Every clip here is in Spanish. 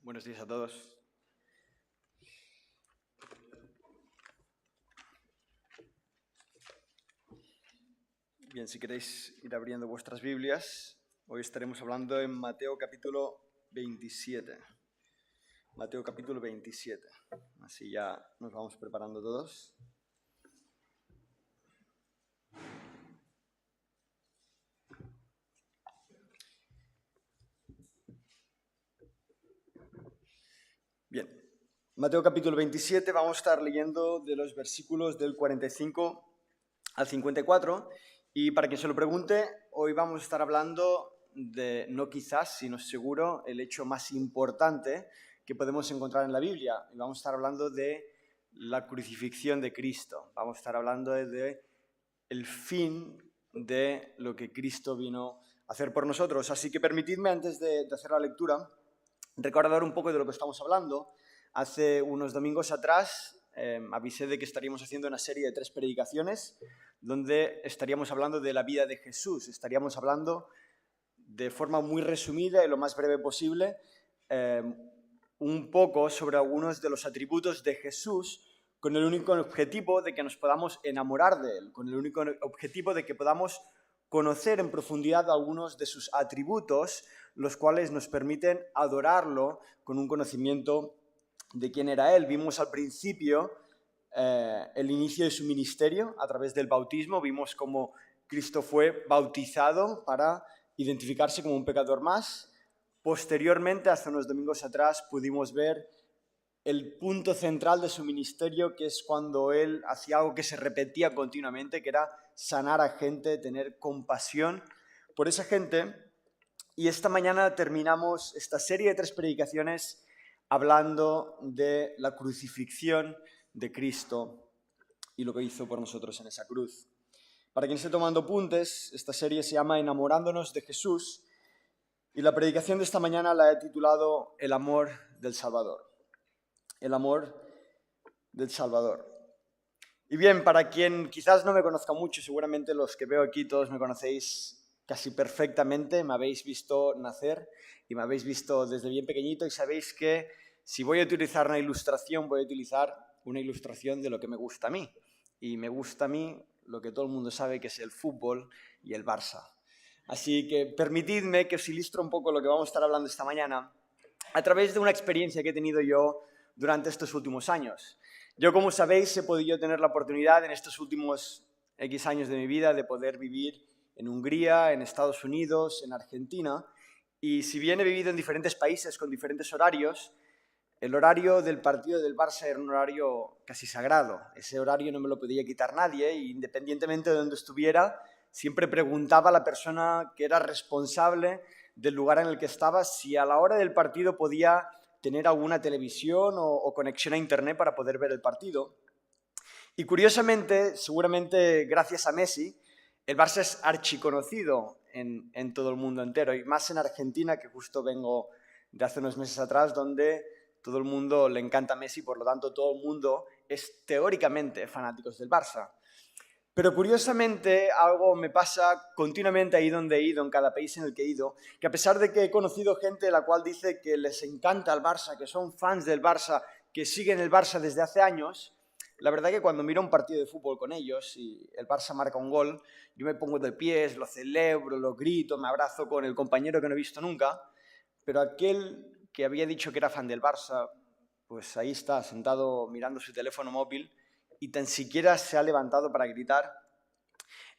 Buenos días a todos. Bien, si queréis ir abriendo vuestras Biblias, hoy estaremos hablando en Mateo capítulo 27. Mateo capítulo 27. Así ya nos vamos preparando todos. Bien, Mateo capítulo 27, vamos a estar leyendo de los versículos del 45 al 54. Y para quien se lo pregunte, hoy vamos a estar hablando de, no quizás, sino seguro, el hecho más importante que podemos encontrar en la Biblia. Y vamos a estar hablando de la crucifixión de Cristo. Vamos a estar hablando de el fin de lo que Cristo vino a hacer por nosotros. Así que permitidme, antes de hacer la lectura, recordar un poco de lo que estamos hablando. Hace unos domingos atrás avisé de que estaríamos haciendo una serie de 3 predicaciones donde estaríamos hablando de la vida de Jesús. Estaríamos hablando de forma muy resumida y lo más breve posible un poco sobre algunos de los atributos de Jesús, con el único objetivo de que nos podamos enamorar de Él, con el único objetivo de que podamos conocer en profundidad algunos de sus atributos, los cuales nos permiten adorarlo con un conocimiento de quién era Él. Vimos al principio el inicio de su ministerio a través del bautismo. Vimos cómo Cristo fue bautizado para identificarse como un pecador más. Posteriormente, hace unos domingos atrás, pudimos ver el punto central de su ministerio, que es cuando Él hacía algo que se repetía continuamente, que era sanar a gente, tener compasión por esa gente. Y esta mañana terminamos esta serie de 3 predicaciones hablando de la crucifixión de Cristo y lo que hizo por nosotros en esa cruz. Para quien esté tomando apuntes, esta serie se llama Enamorándonos de Jesús y la predicación de esta mañana la he titulado El amor del Salvador. El amor del Salvador. Y bien, para quien quizás no me conozca mucho, seguramente los que veo aquí todos me conocéis casi perfectamente, me habéis visto nacer y me habéis visto desde bien pequeñito y sabéis que si voy a utilizar una ilustración, voy a utilizar una ilustración de lo que me gusta a mí. Y me gusta a mí lo que todo el mundo sabe, que es el fútbol y el Barça. Así que permitidme que os ilustre un poco lo que vamos a estar hablando esta mañana a través de una experiencia que he tenido yo durante estos últimos años. Yo, como sabéis, he podido tener la oportunidad en estos últimos X años de mi vida de poder vivir en Hungría, en Estados Unidos, en Argentina, y si bien he vivido en diferentes países con diferentes horarios, el horario del partido del Barça era un horario casi sagrado. Ese horario no me lo podía quitar nadie e independientemente de donde estuviera, siempre preguntaba a la persona que era responsable del lugar en el que estaba si a la hora del partido podía tener alguna televisión o conexión a internet para poder ver el partido. Y curiosamente, seguramente gracias a Messi, el Barça es archiconocido en todo el mundo entero, y más en Argentina, que justo vengo de hace unos meses atrás, donde todo el mundo le encanta Messi, por lo tanto todo el mundo es teóricamente fanáticos del Barça. Pero curiosamente algo me pasa continuamente ahí donde he ido, en cada país en el que he ido, que a pesar de que he conocido gente la cual dice que les encanta el Barça, que son fans del Barça, que siguen el Barça desde hace años, la verdad que cuando miro un partido de fútbol con ellos y el Barça marca un gol, yo me pongo de pies, lo celebro, lo grito, me abrazo con el compañero que no he visto nunca, pero aquel que había dicho que era fan del Barça, pues ahí está, sentado mirando su teléfono móvil, y tan siquiera se ha levantado para gritar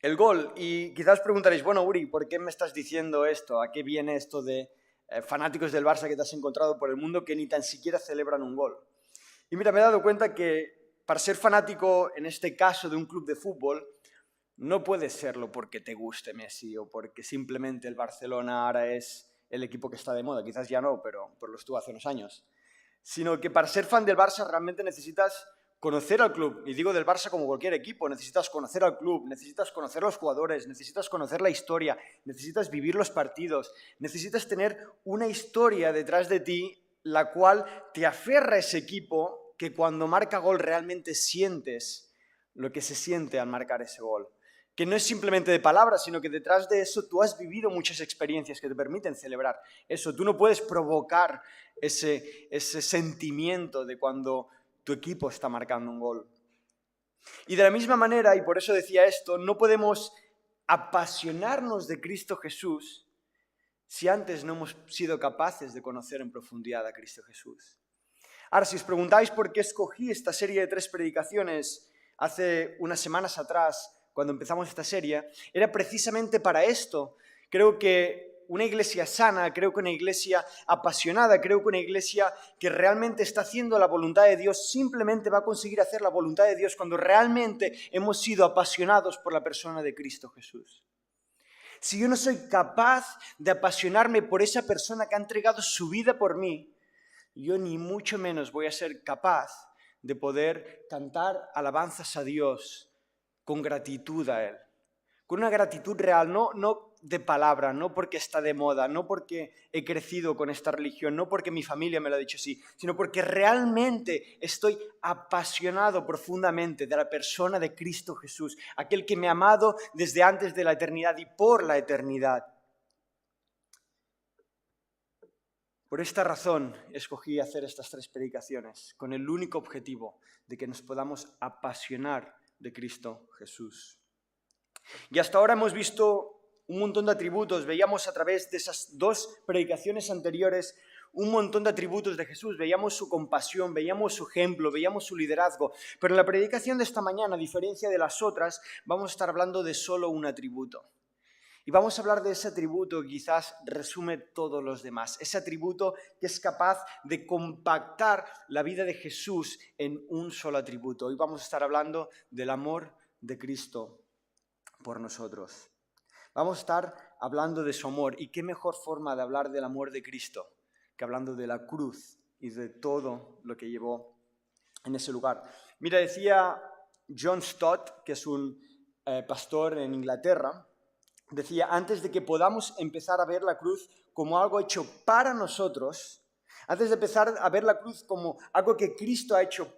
el gol. Y quizás preguntaréis, bueno, Uri, ¿por qué me estás diciendo esto? ¿A qué viene esto de fanáticos del Barça que te has encontrado por el mundo que ni tan siquiera celebran un gol? Y mira, me he dado cuenta que para ser fanático, en este caso, de un club de fútbol, no puedes serlo porque te guste Messi o porque simplemente el Barcelona ahora es el equipo que está de moda. Quizás ya no, pero lo estuvo hace unos años. Sino que para ser fan del Barça realmente necesitas conocer al club, y digo del Barça como cualquier equipo, necesitas conocer al club, necesitas conocer a los jugadores, necesitas conocer la historia, necesitas vivir los partidos, necesitas tener una historia detrás de ti la cual te aferra a ese equipo, que cuando marca gol realmente sientes lo que se siente al marcar ese gol. que no es simplemente de palabras, sino que detrás de eso tú has vivido muchas experiencias que te permiten celebrar eso. Tú no puedes provocar ese sentimiento de cuando tu equipo está marcando un gol. Y de la misma manera, y por eso decía esto, no podemos apasionarnos de Cristo Jesús si antes no hemos sido capaces de conocer en profundidad a Cristo Jesús. Ahora, si os preguntáis por qué escogí esta serie de 3 predicaciones hace unas semanas atrás, cuando empezamos esta serie, era precisamente para esto. Creo que una iglesia sana, creo que una iglesia apasionada, creo que una iglesia que realmente está haciendo la voluntad de Dios, simplemente va a conseguir hacer la voluntad de Dios cuando realmente hemos sido apasionados por la persona de Cristo Jesús. Si yo no soy capaz de apasionarme por esa persona que ha entregado su vida por mí, yo ni mucho menos voy a ser capaz de poder cantar alabanzas a Dios con gratitud a Él. Con una gratitud real, no de palabra, no porque está de moda, no porque he crecido con esta religión, no porque mi familia me lo ha dicho así, sino porque realmente estoy apasionado profundamente de la persona de Cristo Jesús, aquel que me ha amado desde antes de la eternidad y por la eternidad. Por esta razón escogí hacer estas 3 predicaciones, con el único objetivo de que nos podamos apasionar de Cristo Jesús. Y hasta ahora hemos visto un montón de atributos, veíamos a través de esas 2 predicaciones anteriores un montón de atributos de Jesús, veíamos su compasión, veíamos su ejemplo, veíamos su liderazgo, pero en la predicación de esta mañana, a diferencia de las otras, vamos a estar hablando de solo un atributo. Y vamos a hablar de ese atributo que quizás resume todos los demás, ese atributo que es capaz de compactar la vida de Jesús en un solo atributo. Hoy vamos a estar hablando del amor de Cristo por nosotros. Vamos a estar hablando de su amor, y qué mejor forma de hablar del amor de Cristo que hablando de la cruz y de todo lo que llevó en ese lugar. Mira, decía John Stott, que es un pastor en Inglaterra, decía, antes de que podamos empezar a ver la cruz como algo hecho para nosotros, antes de empezar a ver la cruz como algo que Cristo ha hecho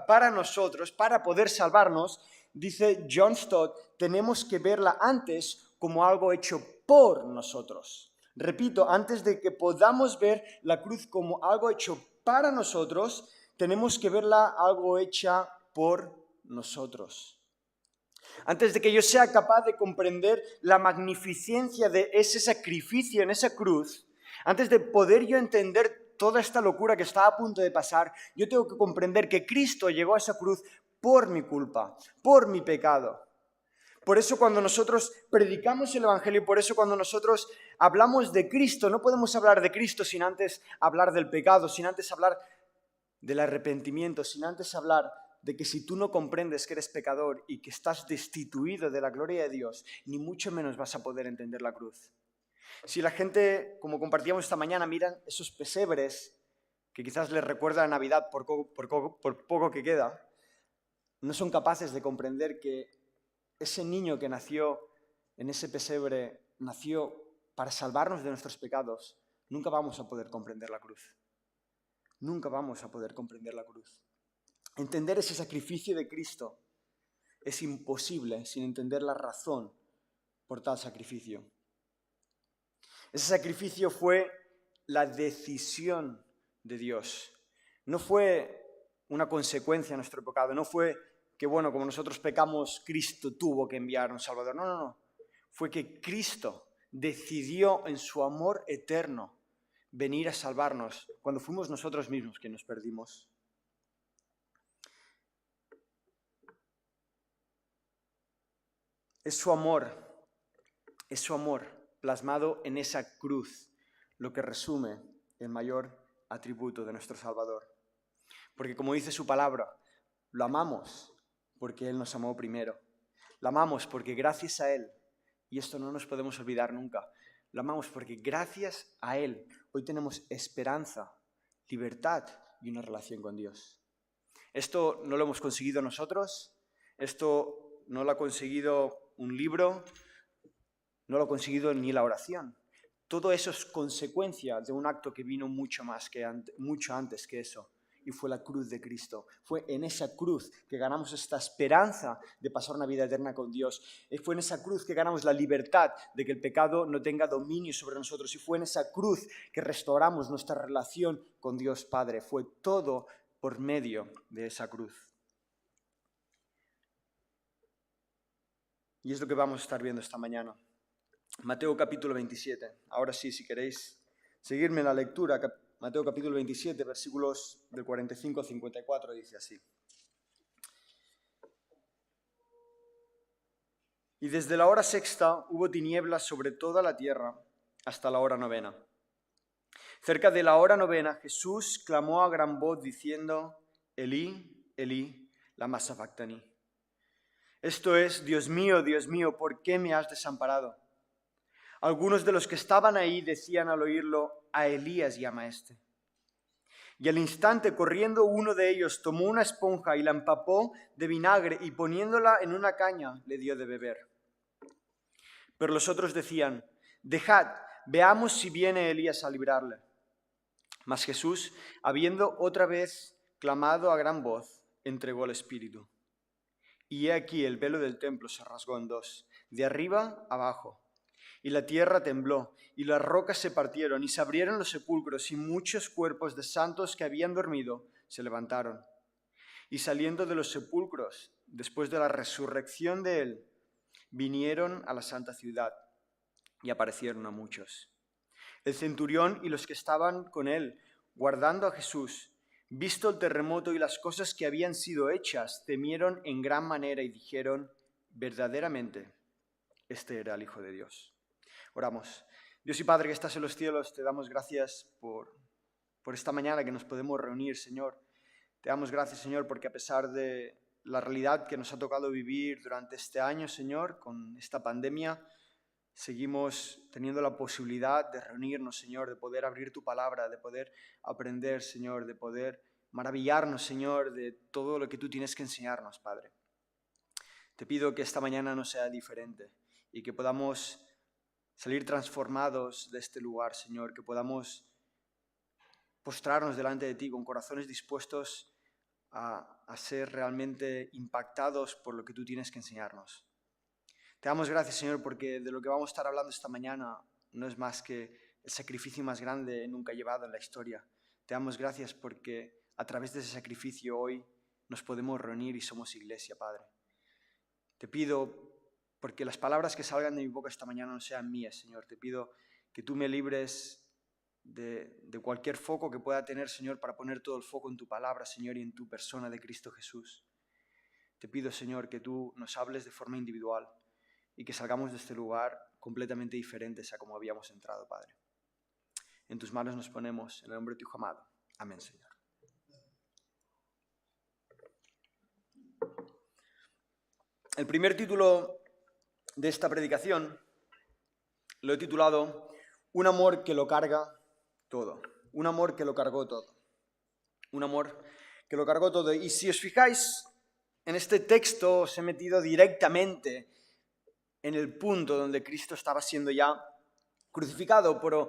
para nosotros, para poder salvarnos, dice John Stott, tenemos que verla antes como algo hecho por nosotros. Repito, antes de que podamos ver la cruz como algo hecho para nosotros, tenemos que verla algo hecha por nosotros. Antes de que yo sea capaz de comprender la magnificencia de ese sacrificio en esa cruz, antes de poder yo entender toda esta locura que está a punto de pasar, yo tengo que comprender que Cristo llegó a esa cruz por mi culpa, por mi pecado. Por eso cuando nosotros predicamos el Evangelio, por eso cuando nosotros hablamos de Cristo, no podemos hablar de Cristo sin antes hablar del pecado, sin antes hablar del arrepentimiento, sin antes hablar de que si tú no comprendes que eres pecador y que estás destituido de la gloria de Dios, ni mucho menos vas a poder entender la cruz. Si la gente, como compartíamos esta mañana, miran esos pesebres que quizás les recuerda a Navidad por poco que queda, no son capaces de comprender que ese niño que nació en ese pesebre nació para salvarnos de nuestros pecados. Nunca vamos a poder comprender la cruz. Nunca vamos a poder comprender la cruz. Entender ese sacrificio de Cristo es imposible sin entender la razón por tal sacrificio. Ese sacrificio fue la decisión de Dios. No fue una consecuencia de nuestro pecado, no fue que, bueno, como nosotros pecamos, Cristo tuvo que enviar un Salvador. No. Fue que Cristo decidió en su amor eterno venir a salvarnos cuando fuimos nosotros mismos que nos perdimos. Es su amor plasmado en esa cruz lo que resume el mayor atributo de nuestro Salvador. Porque como dice su palabra, lo amamos porque Él nos amó primero. Lo amamos porque gracias a Él, y esto no nos podemos olvidar nunca, lo amamos porque gracias a Él hoy tenemos esperanza, libertad y una relación con Dios. Esto no lo hemos conseguido nosotros, esto no lo ha conseguido un libro, no lo ha conseguido ni la oración. Todo eso es consecuencia de un acto que vino mucho antes que eso, y fue la cruz de Cristo. Fue en esa cruz que ganamos esta esperanza de pasar una vida eterna con Dios. Fue en esa cruz que ganamos la libertad de que el pecado no tenga dominio sobre nosotros. Y fue en esa cruz que restauramos nuestra relación con Dios Padre. Fue todo por medio de esa cruz. Y es lo que vamos a estar viendo esta mañana. Mateo capítulo 27. Ahora sí, si queréis seguirme en la lectura, Mateo capítulo 27, versículos del 45 al 54, dice así. Y desde la hora sexta hubo tinieblas sobre toda la tierra hasta la hora novena. Cerca de la hora novena, Jesús clamó a gran voz diciendo, Elí, Elí, lama sabactani. Esto es, Dios mío, ¿por qué me has desamparado? Algunos de los que estaban ahí decían al oírlo, a Elías llama este. Y al instante, corriendo uno de ellos, tomó una esponja y la empapó de vinagre y poniéndola en una caña, le dio de beber. Pero los otros decían, dejad, veamos si viene Elías a librarle. Mas Jesús, habiendo otra vez clamado a gran voz, entregó el Espíritu. Y he aquí el velo del templo se rasgó en dos, de arriba abajo. Y la tierra tembló, y las rocas se partieron, y se abrieron los sepulcros, y muchos cuerpos de santos que habían dormido se levantaron. Y saliendo de los sepulcros, después de la resurrección de él, vinieron a la santa ciudad, y aparecieron a muchos. El centurión y los que estaban con él, guardando a Jesús, visto el terremoto y las cosas que habían sido hechas, temieron en gran manera y dijeron, verdaderamente, este era el Hijo de Dios. Oramos. Dios y Padre que estás en los cielos, te damos gracias por esta mañana que nos podemos reunir, Señor. Te damos gracias, Señor, porque a pesar de la realidad que nos ha tocado vivir durante este año, Señor, con esta pandemia, seguimos teniendo la posibilidad de reunirnos, Señor, de poder abrir tu palabra, de poder aprender, Señor, de poder maravillarnos, Señor, de todo lo que tú tienes que enseñarnos, Padre. Te pido que esta mañana no sea diferente y que podamos salir transformados de este lugar, Señor, que podamos postrarnos delante de ti con corazones dispuestos a ser realmente impactados por lo que tú tienes que enseñarnos. Te damos gracias, Señor, porque de lo que vamos a estar hablando esta mañana no es más que el sacrificio más grande nunca llevado en la historia. Te damos gracias porque a través de ese sacrificio hoy nos podemos reunir y somos iglesia, Padre. Te pido, porque las palabras que salgan de mi boca esta mañana no sean mías, Señor. Te pido que tú me libres de cualquier foco que pueda tener, Señor, para poner todo el foco en tu palabra, Señor, y en tu persona de Cristo Jesús. Te pido, Señor, que tú nos hables de forma individual y que salgamos de este lugar completamente diferentes a como habíamos entrado, Padre. En tus manos nos ponemos, en el nombre de tu Hijo amado. Amén, Señor. El primer título de esta predicación lo he titulado Un amor que lo carga todo. Un amor que lo cargó todo. Un amor que lo cargó todo. Y si os fijáis, en este texto os he metido directamente en el punto donde Cristo estaba siendo ya crucificado, pero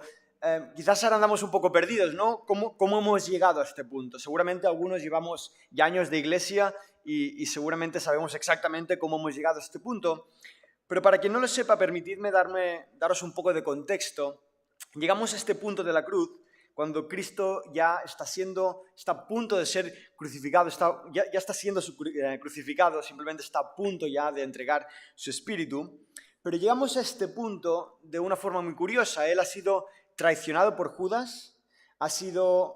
quizás ahora andamos un poco perdidos, ¿no? ¿Cómo hemos llegado a este punto? Seguramente algunos llevamos ya años de iglesia y seguramente sabemos exactamente cómo hemos llegado a este punto, pero para quien no lo sepa, permitidme daros un poco de contexto. Llegamos a este punto de la cruz cuando Cristo ya está a punto de ser crucificado, ya está siendo crucificado, simplemente está a punto ya de entregar su espíritu. Pero llegamos a este punto de una forma muy curiosa. Él ha sido traicionado por Judas, ha sido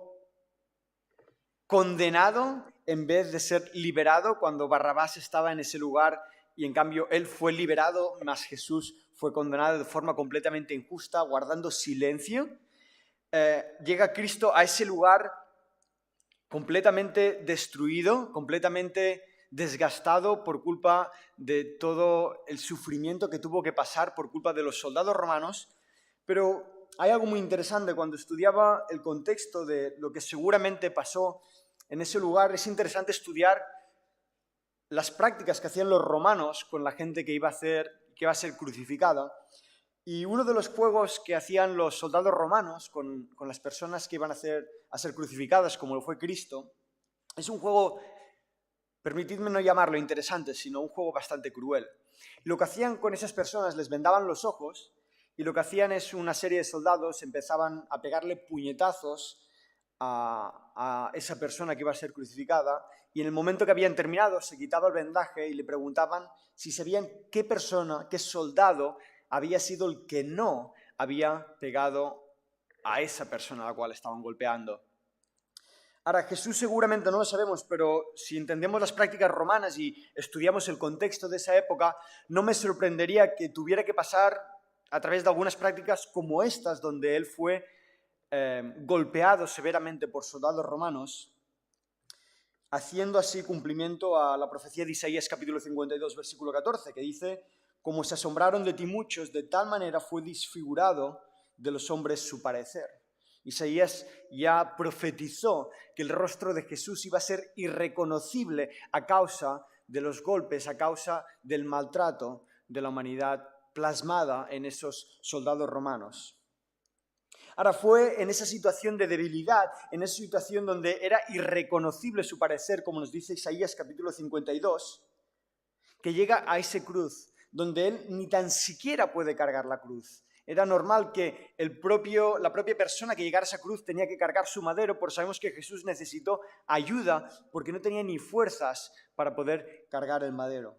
condenado en vez de ser liberado cuando Barrabás estaba en ese lugar y en cambio él fue liberado, mas Jesús fue condenado de forma completamente injusta, guardando silencio. Llega Cristo a ese lugar completamente destruido, completamente desgastado por culpa de todo el sufrimiento que tuvo que pasar por culpa de los soldados romanos. Pero hay algo muy interesante cuando estudiaba el contexto de lo que seguramente pasó en ese lugar. Es interesante estudiar las prácticas que hacían los romanos con la gente que iba a ser crucificada. Y uno de los juegos que hacían los soldados romanos con las personas que iban a ser crucificadas, como lo fue Cristo, Es un juego, permitidme no llamarlo interesante, sino un juego bastante cruel. Lo que hacían con esas personas, les vendaban los ojos y lo que hacían es una serie de soldados empezaban a pegarle puñetazos a esa persona que iba a ser crucificada y en el momento que habían terminado se quitaba el vendaje y le preguntaban si sabían qué persona, qué soldado había sido el que no había pegado a esa persona a la cual estaban golpeando. Ahora, Jesús seguramente no lo sabemos, pero si entendemos las prácticas romanas y estudiamos el contexto de esa época, no me sorprendería que tuviera que pasar a través de algunas prácticas como estas, donde él fue golpeado severamente por soldados romanos, haciendo así cumplimiento a la profecía de Isaías capítulo 52, versículo 14, que dice: como se asombraron de ti muchos, de tal manera fue desfigurado de los hombres su parecer. Isaías ya profetizó que el rostro de Jesús iba a ser irreconocible a causa de los golpes, a causa del maltrato de la humanidad plasmada en esos soldados romanos. Ahora, fue en esa situación de debilidad, en esa situación donde era irreconocible su parecer, como nos dice Isaías capítulo 52, que llega a esa cruz, donde él ni tan siquiera puede cargar la cruz. Era normal que la propia persona que llegara a esa cruz tenía que cargar su madero, porque sabemos que Jesús necesitó ayuda porque no tenía ni fuerzas para poder cargar el madero.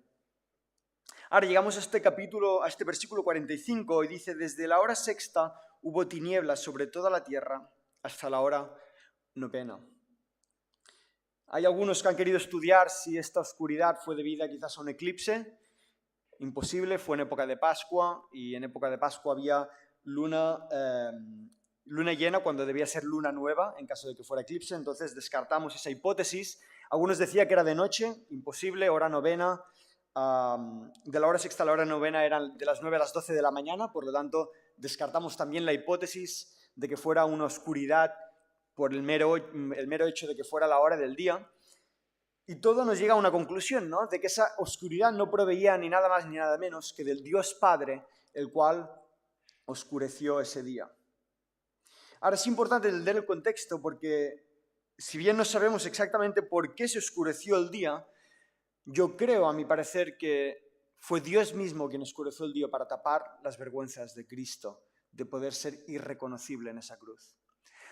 Ahora llegamos a este capítulo, a este versículo 45 y dice: desde la hora sexta hubo tinieblas sobre toda la tierra hasta la hora novena. Hay algunos que han querido estudiar si esta oscuridad fue debida quizás a un eclipse. Imposible, fue en época de Pascua y en época de Pascua había luna llena cuando debía ser luna nueva en caso de que fuera eclipse, entonces descartamos esa hipótesis. Algunos decían que era de noche, imposible, hora novena. De la hora sexta a la hora novena eran de las 9 a las 12 de la mañana, por lo tanto descartamos también la hipótesis de que fuera una oscuridad por el mero hecho de que fuera la hora del día. Y todo nos llega a una conclusión, ¿no? De que esa oscuridad no proveía ni nada más ni nada menos que del Dios Padre, el cual oscureció ese día. Ahora es importante entender el contexto porque si bien no sabemos exactamente por qué se oscureció el día, yo creo, a mi parecer, que fue Dios mismo quien oscureció el día para tapar las vergüenzas de Cristo, de poder ser irreconocible en esa cruz.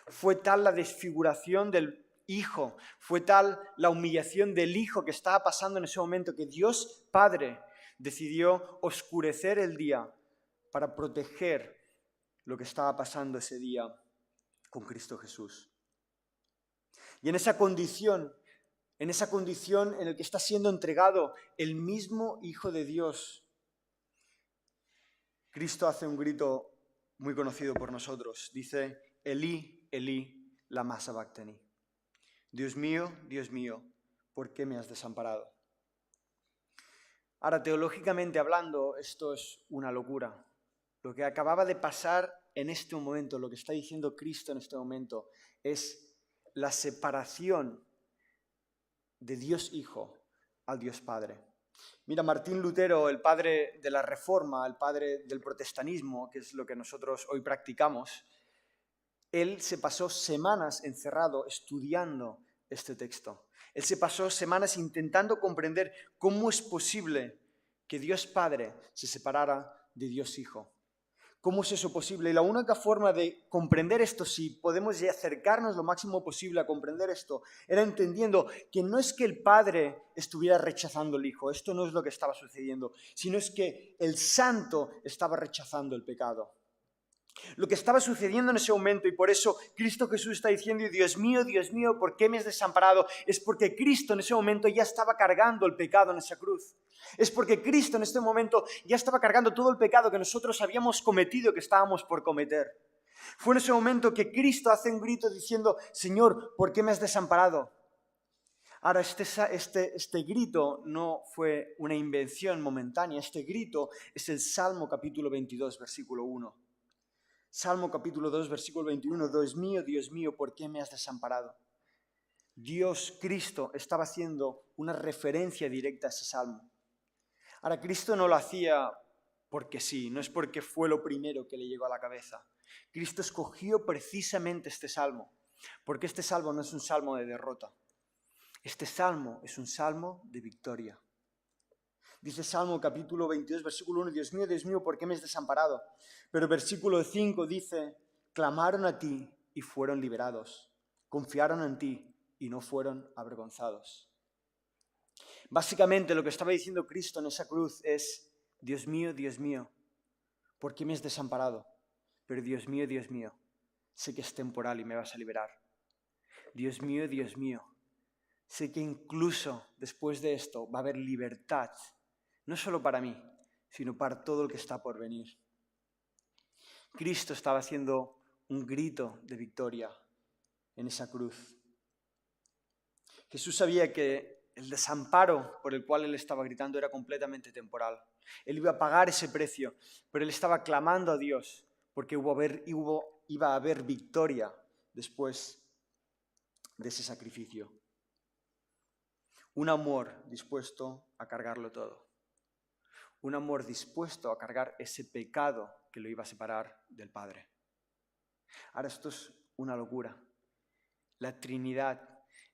Fue tal la desfiguración del Hijo, fue tal la humillación del Hijo que estaba pasando en ese momento que Dios Padre decidió oscurecer el día para proteger lo que estaba pasando ese día con Cristo Jesús. Y en esa condición en la que está siendo entregado el mismo Hijo de Dios, Cristo hace un grito muy conocido por nosotros. Dice: Elí, Elí, lama sabactani. Dios mío, ¿por qué me has desamparado? Ahora, teológicamente hablando, esto es una locura. Lo que acababa de pasar en este momento, lo que está diciendo Cristo en este momento, es la separación de Dios Hijo al Dios Padre. Mira, Martín Lutero, el padre de la Reforma, el padre del protestantismo, que es lo que nosotros hoy practicamos, él se pasó semanas encerrado estudiando este texto. Él se pasó semanas intentando comprender cómo es posible que Dios Padre se separara de Dios Hijo. ¿Cómo es eso posible? Y la única forma de comprender esto, si podemos acercarnos lo máximo posible a comprender esto, era entendiendo que no es que el Padre estuviera rechazando al Hijo, esto no es lo que estaba sucediendo, sino es que el Santo estaba rechazando el pecado. Lo que estaba sucediendo en ese momento, y por eso Cristo Jesús está diciendo: Dios mío, ¿por qué me has desamparado? Es porque Cristo en ese momento ya estaba cargando el pecado en esa cruz. Es porque Cristo en este momento ya estaba cargando todo el pecado que nosotros habíamos cometido, que estábamos por cometer. Fue en ese momento que Cristo hace un grito diciendo: Señor, ¿por qué me has desamparado? Ahora, este grito no fue una invención momentánea, este grito es el Salmo capítulo 22, versículo 1. Salmo capítulo 2, versículo 21, Dios mío, ¿por qué me has desamparado? Dios, Cristo, estaba haciendo una referencia directa a ese salmo. Ahora, Cristo no lo hacía porque sí, no es porque fue lo primero que le llegó a la cabeza. Cristo escogió precisamente este salmo, porque este salmo no es un salmo de derrota. Este salmo es un salmo de victoria. Dice Salmo capítulo 22, versículo 1, Dios mío, ¿por qué me has desamparado? Pero versículo 5 dice, clamaron a ti y fueron liberados. Confiaron en ti y no fueron avergonzados. Básicamente lo que estaba diciendo Cristo en esa cruz es, Dios mío, ¿por qué me has desamparado? Pero Dios mío, sé que es temporal y me vas a liberar. Dios mío, sé que incluso después de esto va a haber libertad, no solo para mí, sino para todo el que está por venir. Cristo estaba haciendo un grito de victoria en esa cruz. Jesús sabía que el desamparo por el cual él estaba gritando era completamente temporal. Él iba a pagar ese precio, pero él estaba clamando a Dios porque iba a haber victoria después de ese sacrificio. Un amor dispuesto a cargarlo todo. Un amor dispuesto a cargar ese pecado que lo iba a separar del Padre. Ahora esto es una locura. La Trinidad,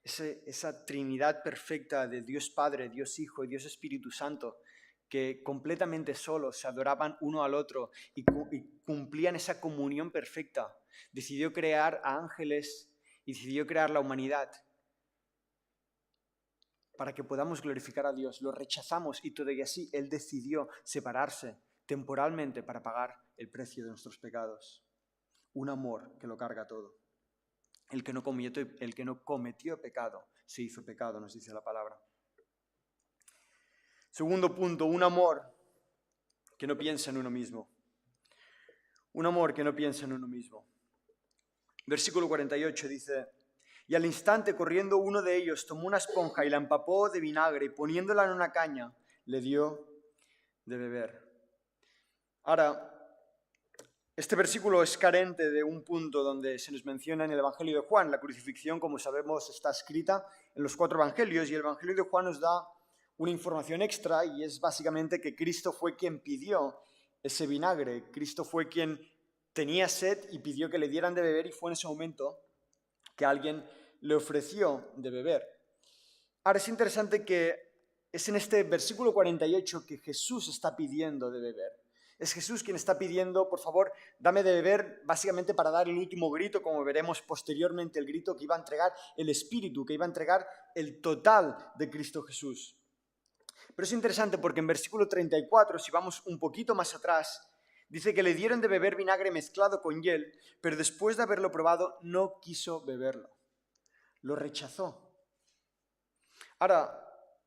esa Trinidad perfecta de Dios Padre, Dios Hijo y Dios Espíritu Santo, que completamente solos se adoraban uno al otro y cumplían esa comunión perfecta. Decidió crear a ángeles y decidió crear la humanidad para que podamos glorificar a Dios. Lo rechazamos y todavía así Él decidió separarse temporalmente para pagar el precio de nuestros pecados. Un amor que lo carga todo. El que no cometió pecado se hizo pecado, nos dice la palabra. Segundo punto, un amor que no piensa en uno mismo. Un amor que no piensa en uno mismo. Versículo 48 dice, y al instante corriendo uno de ellos tomó una esponja y la empapó de vinagre y poniéndola en una caña le dio de beber. Ahora, este versículo es carente de un punto donde se nos menciona en el Evangelio de Juan. La crucifixión, como sabemos, está escrita en los 4 evangelios y el Evangelio de Juan nos da una información extra y es básicamente que Cristo fue quien pidió ese vinagre. Cristo fue quien tenía sed y pidió que le dieran de beber y fue en ese momento que alguien le ofreció de beber. Ahora es interesante que es en este versículo 48 que Jesús está pidiendo de beber. Es Jesús quien está pidiendo, por favor, dame de beber, básicamente para dar el último grito, como veremos posteriormente, el grito que iba a entregar el Espíritu, que iba a entregar el total de Cristo Jesús. Pero es interesante porque en versículo 34, si vamos un poquito más atrás, dice que le dieron de beber vinagre mezclado con hiel, pero después de haberlo probado no quiso beberlo. Lo rechazó. Ahora,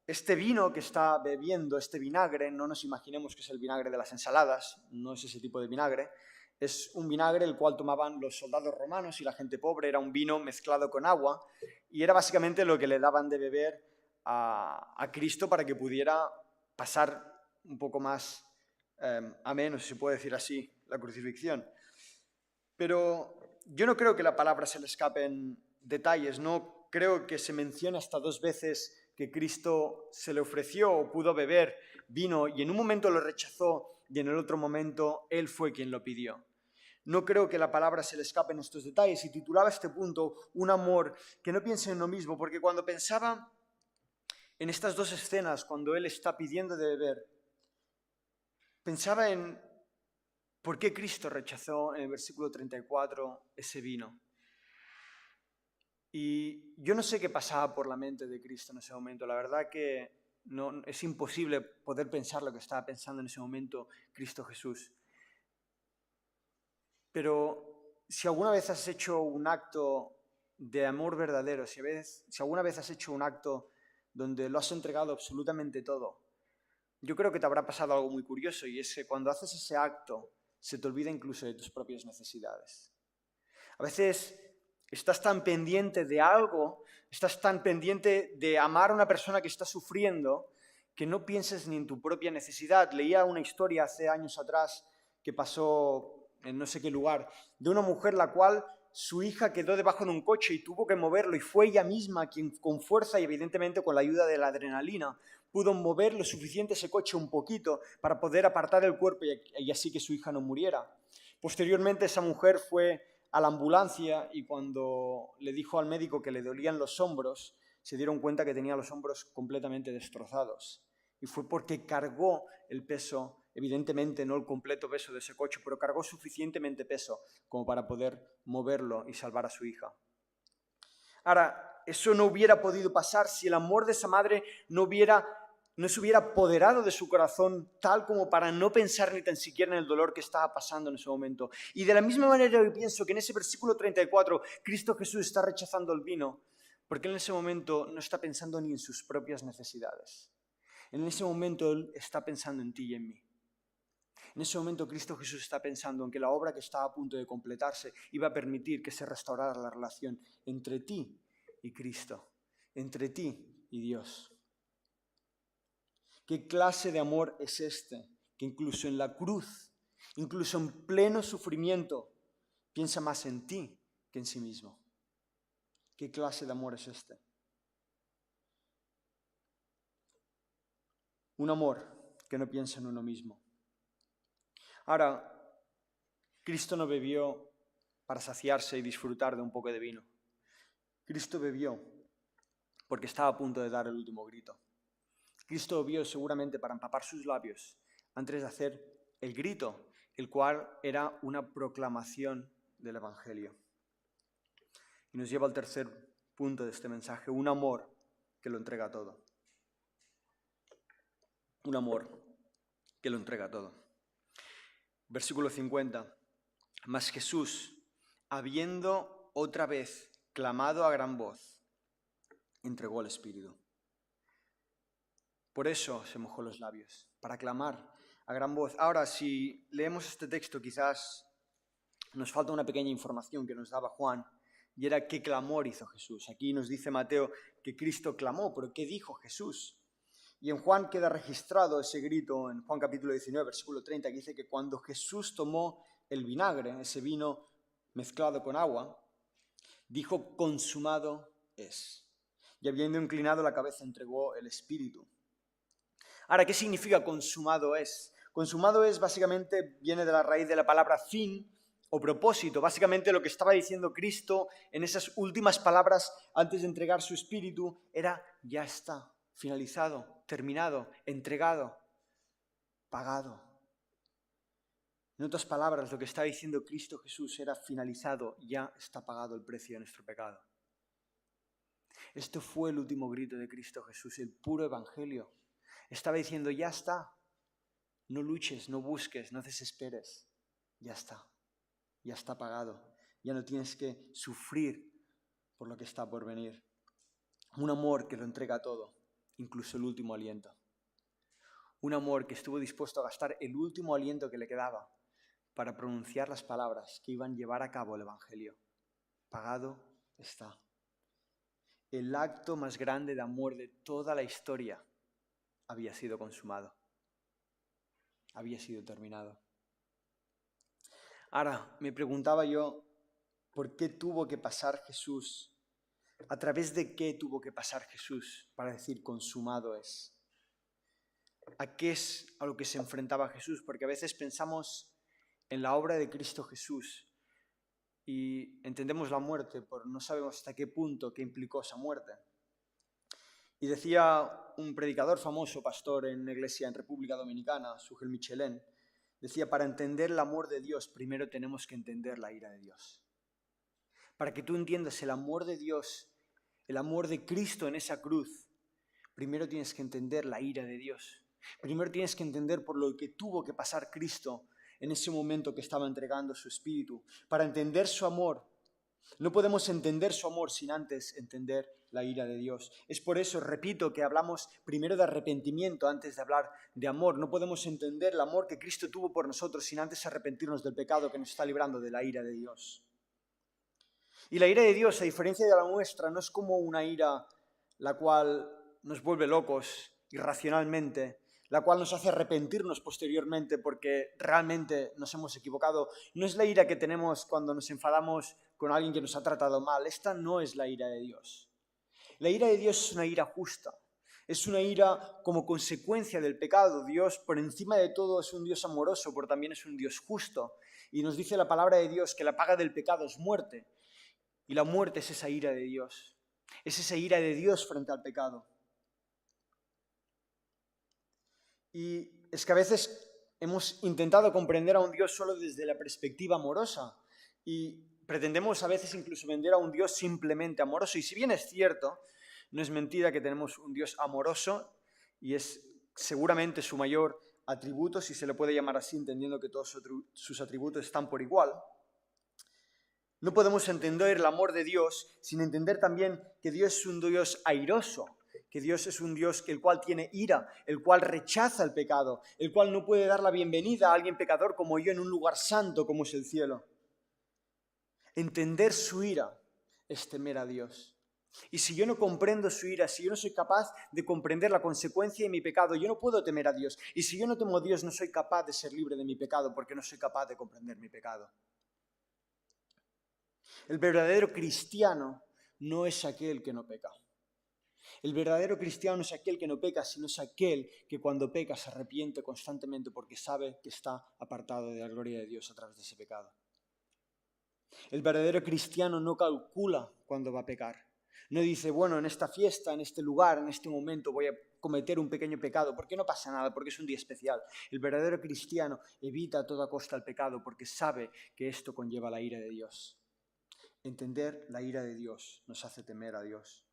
este vino que está bebiendo, este vinagre, no nos imaginemos que es el vinagre de las ensaladas, no es ese tipo de vinagre, es un vinagre el cual tomaban los soldados romanos y la gente pobre, era un vino mezclado con agua y era básicamente lo que le daban de beber a Cristo para que pudiera pasar un poco más ameno, si se puede decir así, la crucifixión. Pero yo no creo que la palabra se le escapen detalles, no creo que se mencione hasta 2 veces que Cristo se le ofreció o pudo beber vino y en un momento lo rechazó y en el otro momento Él fue quien lo pidió. No creo que la palabra se le escapen estos detalles y titulaba este punto un amor que no piense en lo mismo, porque cuando pensaba en estas 2 escenas, cuando Él está pidiendo de beber, pensaba en por qué Cristo rechazó en el versículo 34 ese vino. Y yo no sé qué pasaba por la mente de Cristo en ese momento. La verdad que no, es imposible poder pensar lo que estaba pensando en ese momento Cristo Jesús. Pero si alguna vez has hecho un acto de amor verdadero, si alguna vez has hecho un acto donde lo has entregado absolutamente todo, yo creo que te habrá pasado algo muy curioso y es que cuando haces ese acto se te olvida incluso de tus propias necesidades. A veces estás tan pendiente de algo, estás tan pendiente de amar a una persona que está sufriendo, que no pienses ni en tu propia necesidad. Leía una historia hace años atrás que pasó en no sé qué lugar, de una mujer la cual su hija quedó debajo de un coche y tuvo que moverlo y fue ella misma quien con fuerza y evidentemente con la ayuda de la adrenalina pudo mover lo suficiente ese coche un poquito para poder apartar el cuerpo y así que su hija no muriera. Posteriormente esa mujer fue a la ambulancia y cuando le dijo al médico que le dolían los hombros, se dieron cuenta que tenía los hombros completamente destrozados. Y fue porque cargó el peso, evidentemente no el completo peso de ese coche, pero cargó suficientemente peso como para poder moverlo y salvar a su hija. Ahora, eso no hubiera podido pasar si el amor de esa madre no se hubiera apoderado de su corazón tal como para no pensar ni tan siquiera en el dolor que estaba pasando en ese momento. Y de la misma manera yo pienso que en ese versículo 34 Cristo Jesús está rechazando el vino porque en ese momento no está pensando ni en sus propias necesidades. En ese momento Él está pensando en ti y en mí. En ese momento Cristo Jesús está pensando en que la obra que estaba a punto de completarse iba a permitir que se restaurara la relación entre ti y Cristo, entre ti y Dios. ¿Qué clase de amor es este? Que incluso en la cruz, incluso en pleno sufrimiento, piensa más en ti que en sí mismo. ¿Qué clase de amor es este? Un amor que no piensa en uno mismo. Ahora, Cristo no bebió para saciarse y disfrutar de un poco de vino. Cristo bebió porque estaba a punto de dar el último grito. Cristo bebió seguramente para empapar sus labios antes de hacer el grito, el cual era una proclamación del Evangelio. Y nos lleva al tercer punto de este mensaje, un amor que lo entrega todo. Un amor que lo entrega todo. Versículo 50. Mas Jesús, habiendo otra vez clamado a gran voz, entregó el Espíritu. Por eso se mojó los labios, para clamar a gran voz. Ahora, si leemos este texto, quizás nos falta una pequeña información que nos daba Juan, y era qué clamor hizo Jesús. Aquí nos dice Mateo que Cristo clamó, pero ¿qué dijo Jesús? Y en Juan queda registrado ese grito, en Juan capítulo 19, versículo 30, que dice que cuando Jesús tomó el vinagre, ese vino mezclado con agua, dijo, consumado es. Y habiendo inclinado la cabeza, entregó el Espíritu. Ahora, ¿qué significa consumado es? Consumado es básicamente, viene de la raíz de la palabra fin o propósito. Básicamente lo que estaba diciendo Cristo en esas últimas palabras antes de entregar su Espíritu era, ya está, finalizado, terminado, entregado, pagado. En otras palabras, lo que está diciendo Cristo Jesús era finalizado, ya está pagado el precio de nuestro pecado. Esto fue el último grito de Cristo Jesús, el puro evangelio. Estaba diciendo, ya está, no luches, no busques, no desesperes, ya está pagado, ya no tienes que sufrir por lo que está por venir. Un amor que lo entrega todo, incluso el último aliento. Un amor que estuvo dispuesto a gastar el último aliento que le quedaba para pronunciar las palabras que iban a llevar a cabo el evangelio. Pagado está. El acto más grande de amor de toda la historia había sido consumado. Había sido terminado. Ahora, me preguntaba yo, ¿por qué tuvo que pasar Jesús? ¿A través de qué tuvo que pasar Jesús para decir consumado es? ¿A qué es a lo que se enfrentaba Jesús? Porque a veces pensamos en la obra de Cristo Jesús y entendemos la muerte, pero no sabemos hasta qué punto qué implicó esa muerte. Y decía un predicador famoso, pastor en una iglesia en República Dominicana, Sugel Michelén, decía, para entender el amor de Dios, primero tenemos que entender la ira de Dios. Para que tú entiendas el amor de Dios, el amor de Cristo en esa cruz, primero tienes que entender la ira de Dios. Primero tienes que entender por lo que tuvo que pasar Cristo en ese momento que estaba entregando su espíritu. Para entender su amor, no podemos entender su amor sin antes entender la ira de Dios. Es por eso, repito, que hablamos primero de arrepentimiento antes de hablar de amor. No podemos entender el amor que Cristo tuvo por nosotros sin antes arrepentirnos del pecado que nos está librando de la ira de Dios. Y la ira de Dios, a diferencia de la nuestra, no es como una ira la cual nos vuelve locos irracionalmente, la cual nos hace arrepentirnos posteriormente porque realmente nos hemos equivocado. No es la ira que tenemos cuando nos enfadamos con alguien que nos ha tratado mal. Esta no es la ira de Dios. La ira de Dios es una ira justa. Es una ira como consecuencia del pecado. Dios, por encima de todo, es un Dios amoroso, pero también es un Dios justo. Y nos dice la palabra de Dios que la paga del pecado es muerte. Y la muerte es esa ira de Dios. Es esa ira de Dios frente al pecado. Y es que a veces hemos intentado comprender a un Dios solo desde la perspectiva amorosa y pretendemos a veces incluso vender a un Dios simplemente amoroso. Y si bien es cierto, no es mentira que tenemos un Dios amoroso y es seguramente su mayor atributo, si se le puede llamar así, entendiendo que todos sus atributos están por igual, no podemos entender el amor de Dios sin entender también que Dios es un Dios airoso, que Dios es un Dios el cual tiene ira, el cual rechaza el pecado, el cual no puede dar la bienvenida a alguien pecador como yo en un lugar santo como es el cielo. Entender su ira es temer a Dios. Y si yo no comprendo su ira, si yo no soy capaz de comprender la consecuencia de mi pecado, yo no puedo temer a Dios. Y si yo no temo a Dios, no soy capaz de ser libre de mi pecado porque no soy capaz de comprender mi pecado. El verdadero cristiano no es aquel que no peca. El verdadero cristiano no es aquel que no peca, sino es aquel que cuando peca se arrepiente constantemente porque sabe que está apartado de la gloria de Dios a través de ese pecado. El verdadero cristiano no calcula cuándo va a pecar. No dice, bueno, en esta fiesta, en este lugar, en este momento voy a cometer un pequeño pecado, porque no pasa nada, porque es un día especial. El verdadero cristiano evita a toda costa el pecado porque sabe que esto conlleva la ira de Dios. Entender la ira de Dios nos hace temer a Dios.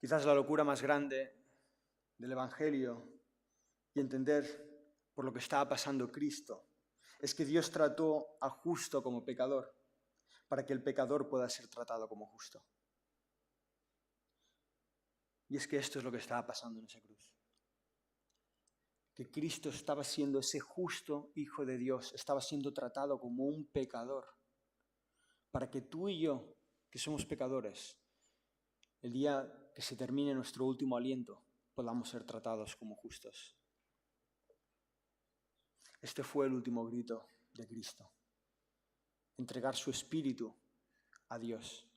Quizás la locura más grande del Evangelio y entender por lo que estaba pasando Cristo es que Dios trató al justo como pecador para que el pecador pueda ser tratado como justo. Y es que esto es lo que estaba pasando en esa cruz. Que Cristo estaba siendo ese justo Hijo de Dios, estaba siendo tratado como un pecador, para que tú y yo, que somos pecadores, el día que se termine nuestro último aliento, podamos ser tratados como justos. Este fue el último grito de Cristo. Entregar su espíritu a Dios.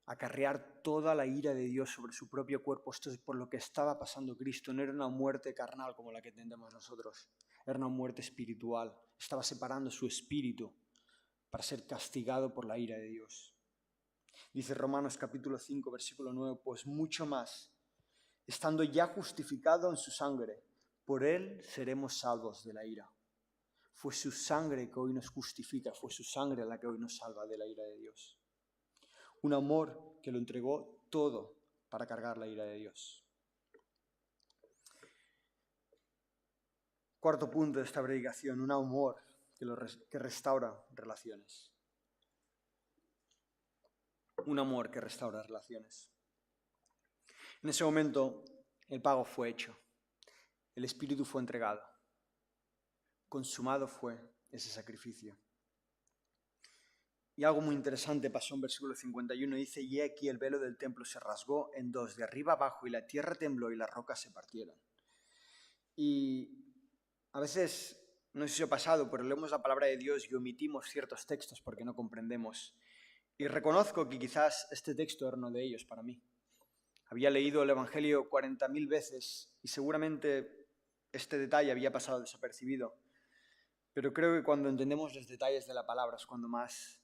Acarrear toda la ira de Dios sobre su propio cuerpo. Esto es por lo que estaba pasando Cristo. No era una muerte carnal como la que entendemos nosotros. Era una muerte espiritual. Estaba separando su espíritu para ser castigado por la ira de Dios. Dice Romanos capítulo 5, versículo 9, pues mucho más, estando ya justificado en su sangre, por él seremos salvos de la ira. Fue su sangre que hoy nos justifica, fue su sangre la que hoy nos salva de la ira de Dios. Un amor que lo entregó todo para cargar la ira de Dios. Cuarto punto de esta predicación, un amor que restaura relaciones. Un amor que restaura relaciones. En ese momento el pago fue hecho, el Espíritu fue entregado, consumado fue ese sacrificio. Y algo muy interesante pasó en versículo 51, dice, y aquí el velo del templo se rasgó en dos, de arriba abajo, y la tierra tembló y las rocas se partieron. Y a veces, no sé si os ha pasado, pero leemos la palabra de Dios y omitimos ciertos textos porque no comprendemos. Y reconozco que quizás este texto era uno de ellos para mí. Había leído el Evangelio 40.000 veces y seguramente este detalle había pasado desapercibido. Pero creo que cuando entendemos los detalles de la palabra es cuando más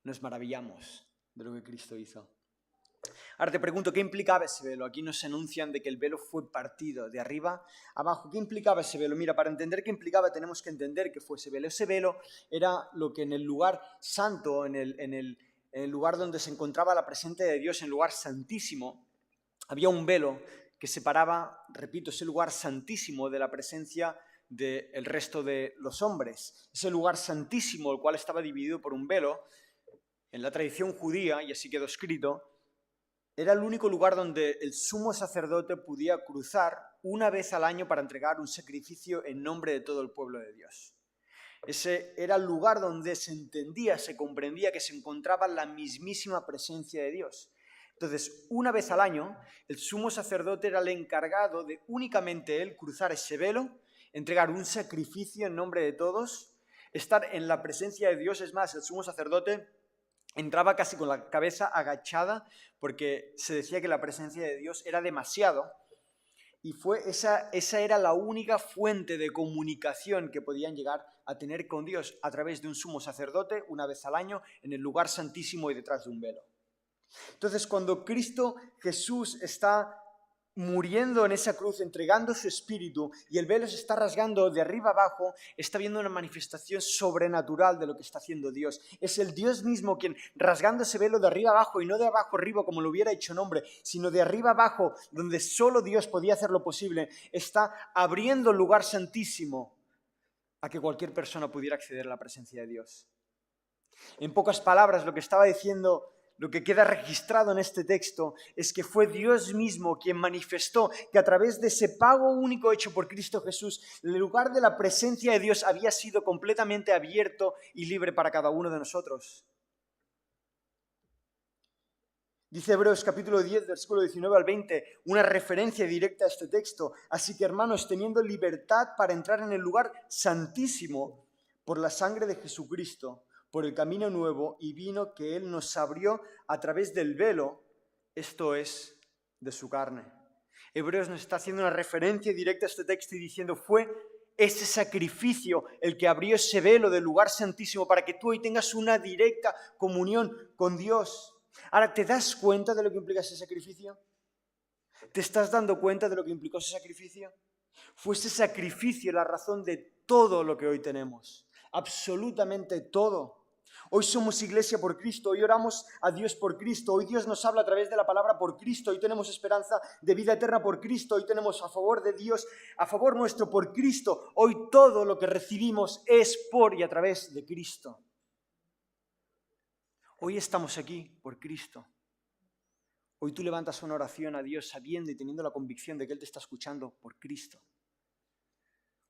nos maravillamos de lo que Cristo hizo. Ahora te pregunto, ¿qué implicaba ese velo? Aquí nos anuncian de que el velo fue partido de arriba abajo. ¿Qué implicaba ese velo? Mira, para entender qué implicaba tenemos que entender qué fue ese velo. Ese velo era lo que en el lugar santo, en el lugar donde se encontraba la presencia de Dios, en el lugar santísimo, había un velo que separaba, repito, ese lugar santísimo de la presencia del resto de los hombres. Ese lugar santísimo, el cual estaba dividido por un velo, en la tradición judía, y así quedó escrito, era el único lugar donde el sumo sacerdote podía cruzar una vez al año para entregar un sacrificio en nombre de todo el pueblo de Dios. Ese era el lugar donde se entendía, se comprendía que se encontraba la mismísima presencia de Dios. Entonces, una vez al año, el sumo sacerdote era el encargado de únicamente él cruzar ese velo, entregar un sacrificio en nombre de todos, estar en la presencia de Dios. Es más, el sumo sacerdote entraba casi con la cabeza agachada porque se decía que la presencia de Dios era demasiado. Y esa era la única fuente de comunicación que podían llegar a tener con Dios a través de un sumo sacerdote una vez al año en el lugar santísimo y detrás de un velo. Entonces, cuando Cristo Jesús está muriendo en esa cruz, entregando su espíritu, y el velo se está rasgando de arriba abajo, está viendo una manifestación sobrenatural de lo que está haciendo Dios. Es el Dios mismo quien, rasgando ese velo de arriba abajo, y no de abajo arriba como lo hubiera hecho un hombre, sino de arriba abajo, donde solo Dios podía hacer lo posible, está abriendo el lugar santísimo a que cualquier persona pudiera acceder a la presencia de Dios. En pocas palabras, lo que estaba diciendo, lo que queda registrado en este texto es que fue Dios mismo quien manifestó que a través de ese pago único hecho por Cristo Jesús, el lugar de la presencia de Dios había sido completamente abierto y libre para cada uno de nosotros. Dice Hebreos capítulo 10, versículo 19 al 20, una referencia directa a este texto. Así que, hermanos, teniendo libertad para entrar en el lugar santísimo por la sangre de Jesucristo, por el camino nuevo y vino que Él nos abrió a través del velo, esto es, de su carne. Hebreos nos está haciendo una referencia directa a este texto y diciendo, fue ese sacrificio el que abrió ese velo del lugar santísimo para que tú hoy tengas una directa comunión con Dios. Ahora, ¿te das cuenta de lo que implica ese sacrificio? ¿Te estás dando cuenta de lo que implicó ese sacrificio? Fue ese sacrificio la razón de todo lo que hoy tenemos. Absolutamente todo. Hoy somos iglesia por Cristo, hoy oramos a Dios por Cristo, hoy Dios nos habla a través de la palabra por Cristo, hoy tenemos esperanza de vida eterna por Cristo, hoy tenemos a favor de Dios, a favor nuestro por Cristo. Hoy todo lo que recibimos es por y a través de Cristo. Hoy estamos aquí por Cristo. Hoy tú levantas una oración a Dios sabiendo y teniendo la convicción de que Él te está escuchando por Cristo.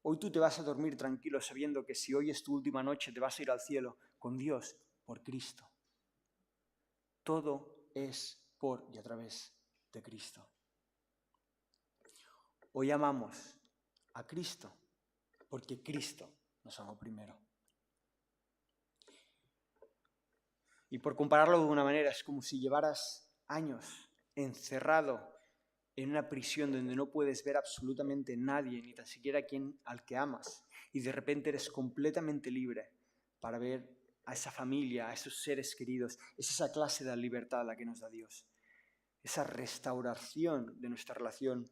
Hoy tú te vas a dormir tranquilo sabiendo que si hoy es tu última noche te vas a ir al cielo con Dios por Cristo. Todo es por y a través de Cristo. Hoy amamos a Cristo porque Cristo nos amó primero. Y por compararlo de una manera, es como si llevaras años encerrado en una prisión donde no puedes ver absolutamente nadie, ni tan siquiera al que amas, y de repente eres completamente libre para ver a esa familia, a esos seres queridos. Es esa clase de libertad la que nos da Dios, esa restauración de nuestra relación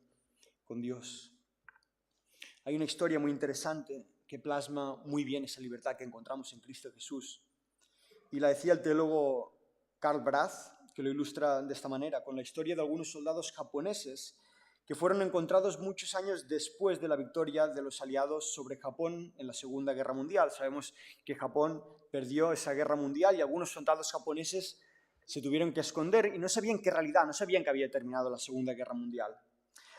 con Dios. Hay una historia muy interesante que plasma muy bien esa libertad que encontramos en Cristo Jesús, y la decía el teólogo Karl Barth, que lo ilustra de esta manera, con la historia de algunos soldados japoneses que fueron encontrados muchos años después de la victoria de los aliados sobre Japón en la Segunda Guerra Mundial. Sabemos que Japón perdió esa guerra mundial y algunos soldados japoneses se tuvieron que esconder y no sabían qué realidad, no sabían que había terminado la Segunda Guerra Mundial.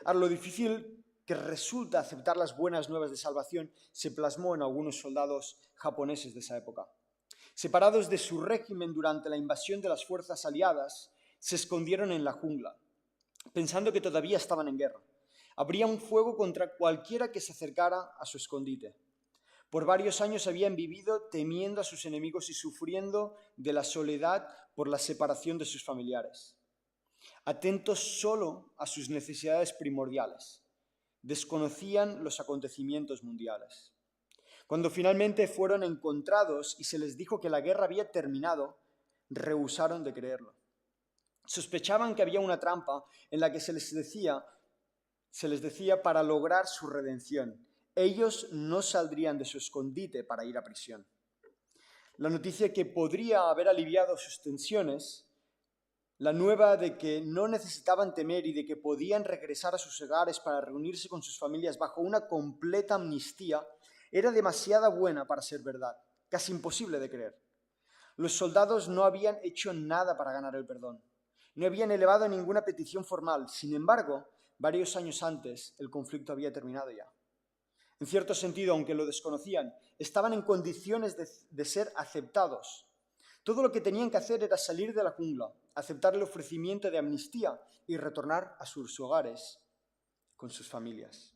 Ahora, lo difícil que resulta aceptar las buenas nuevas de salvación se plasmó en algunos soldados japoneses de esa época. Separados de su régimen durante la invasión de las fuerzas aliadas, se escondieron en la jungla, pensando que todavía estaban en guerra. Abrían fuego contra cualquiera que se acercara a su escondite. Por varios años habían vivido temiendo a sus enemigos y sufriendo de la soledad por la separación de sus familiares. Atentos solo a sus necesidades primordiales, desconocían los acontecimientos mundiales. Cuando finalmente fueron encontrados y se les dijo que la guerra había terminado, rehusaron de creerlo. Sospechaban que había una trampa en la que se les decía para lograr su redención. Ellos no saldrían de su escondite para ir a prisión. La noticia que podría haber aliviado sus tensiones, la nueva de que no necesitaban temer y de que podían regresar a sus hogares para reunirse con sus familias bajo una completa amnistía, era demasiado buena para ser verdad, casi imposible de creer. Los soldados no habían hecho nada para ganar el perdón. No habían elevado ninguna petición formal. Sin embargo, varios años antes, el conflicto había terminado ya. En cierto sentido, aunque lo desconocían, estaban en condiciones de ser aceptados. Todo lo que tenían que hacer era salir de la jungla, aceptar el ofrecimiento de amnistía y retornar a sus hogares con sus familias.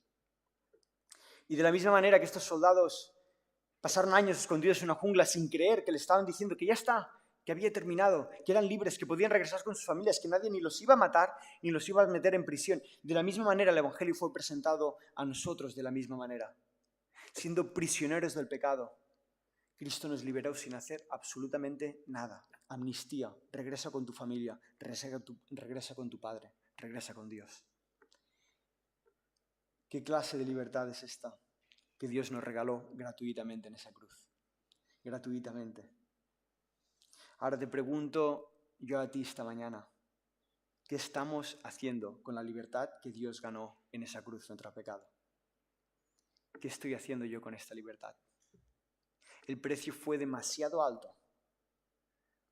Y de la misma manera que estos soldados pasaron años escondidos en una jungla sin creer, que le estaban diciendo que ya está, que había terminado, que eran libres, que podían regresar con sus familias, que nadie ni los iba a matar ni los iba a meter en prisión. De la misma manera el Evangelio fue presentado a nosotros de la misma manera. Siendo prisioneros del pecado, Cristo nos liberó sin hacer absolutamente nada. Amnistía, regresa con tu familia, regresa con tu padre, regresa con Dios. ¿Qué clase de libertad es esta que Dios nos regaló gratuitamente en esa cruz? Gratuitamente. Ahora te pregunto yo a ti esta mañana, ¿qué estamos haciendo con la libertad que Dios ganó en esa cruz contra el pecado? ¿Qué estoy haciendo yo con esta libertad? El precio fue demasiado alto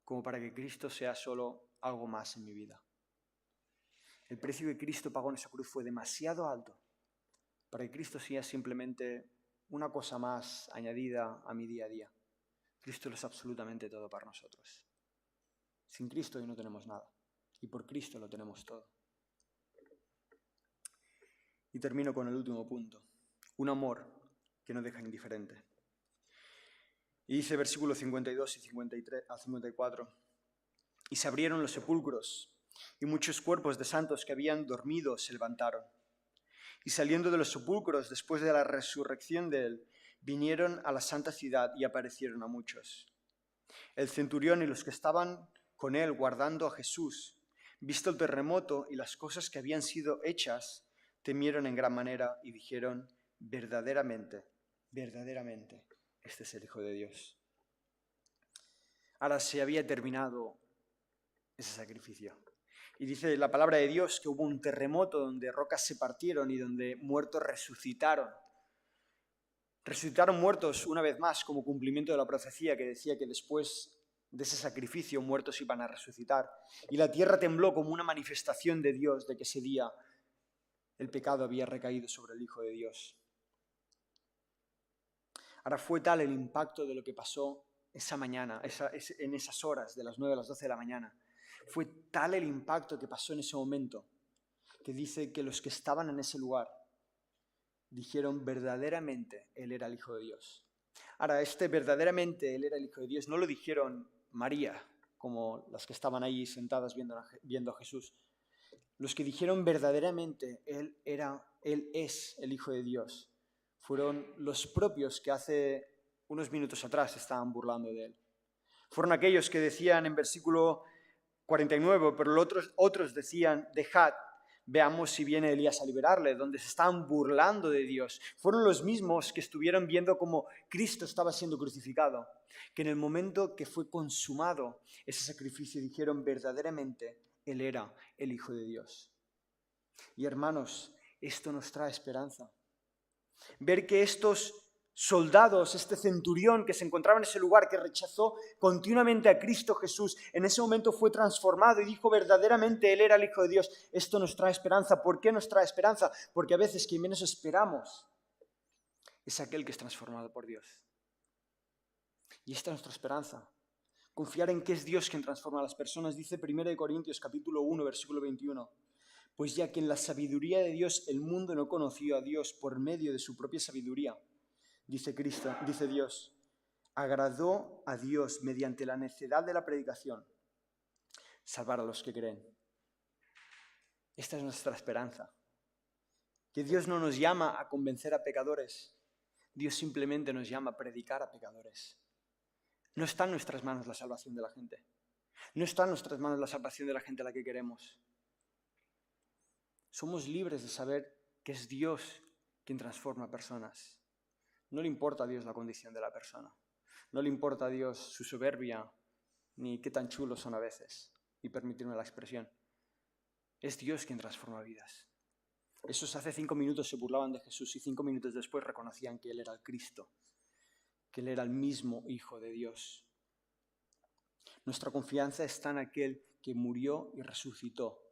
como para que Cristo sea solo algo más en mi vida. El precio que Cristo pagó en esa cruz fue demasiado alto para que Cristo sea simplemente una cosa más añadida a mi día a día. Cristo lo es absolutamente todo para nosotros. Sin Cristo hoy no tenemos nada y por Cristo lo tenemos todo. Y termino con el último punto. Un amor que no deja indiferente. Y dice versículos 52 y 53 a 54. Y se abrieron los sepulcros, y muchos cuerpos de santos que habían dormido se levantaron. Y saliendo de los sepulcros, después de la resurrección de él, vinieron a la santa ciudad y aparecieron a muchos. El centurión y los que estaban con él guardando a Jesús, visto el terremoto y las cosas que habían sido hechas, temieron en gran manera y dijeron, verdaderamente, este es el Hijo de Dios. Ahora se había terminado ese sacrificio. Y dice la palabra de Dios que hubo un terremoto donde rocas se partieron y donde muertos resucitaron. Resucitaron muertos una vez más como cumplimiento de la profecía que decía que después de ese sacrificio muertos iban a resucitar. Y la tierra tembló como una manifestación de Dios de que ese día el pecado había recaído sobre el Hijo de Dios. Ahora fue tal el impacto de lo que pasó esa mañana, en esas horas, de las 9 a las 12 de la mañana. Fue tal el impacto que pasó en ese momento, que dice que los que estaban en ese lugar dijeron verdaderamente Él era el Hijo de Dios. Ahora, verdaderamente Él era el Hijo de Dios no lo dijeron María, como las que estaban ahí sentadas viendo a Jesús. Los que dijeron verdaderamente Él es el Hijo de Dios fueron los propios que hace unos minutos atrás estaban burlando de Él. Fueron aquellos que decían en versículo 49, pero otros decían, dejad, veamos si viene Elías a liberarle, donde se estaban burlando de Dios. Fueron los mismos que estuvieron viendo cómo Cristo estaba siendo crucificado, que en el momento que fue consumado ese sacrificio dijeron verdaderamente, Él era el Hijo de Dios. Y hermanos, esto nos trae esperanza. Ver que estos soldados, este centurión que se encontraba en ese lugar, que rechazó continuamente a Cristo Jesús, en ese momento fue transformado y dijo verdaderamente Él era el Hijo de Dios. Esto nos trae esperanza. ¿Por qué nos trae esperanza? Porque a veces quien menos esperamos es aquel que es transformado por Dios. Y esta es nuestra esperanza. Confiar en que es Dios quien transforma a las personas. Dice 1 Corintios capítulo 1, versículo 21. Pues ya que en la sabiduría de Dios el mundo no conoció a Dios por medio de su propia sabiduría, dice Dios, agradó a Dios mediante la necedad de la predicación salvar a los que creen. Esta es nuestra esperanza. Que Dios no nos llama a convencer a pecadores, Dios simplemente nos llama a predicar a pecadores. No está en nuestras manos la salvación de la gente. No está en nuestras manos la salvación de la gente a la que queremos. Somos libres de saber que es Dios quien transforma a personas. No le importa a Dios la condición de la persona. No le importa a Dios su soberbia, ni qué tan chulos son a veces, y permitirme la expresión. Es Dios quien transforma vidas. Esos hace 5 minutos se burlaban de Jesús y 5 minutos después reconocían que Él era el Cristo, que Él era el mismo Hijo de Dios. Nuestra confianza está en aquel que murió y resucitó.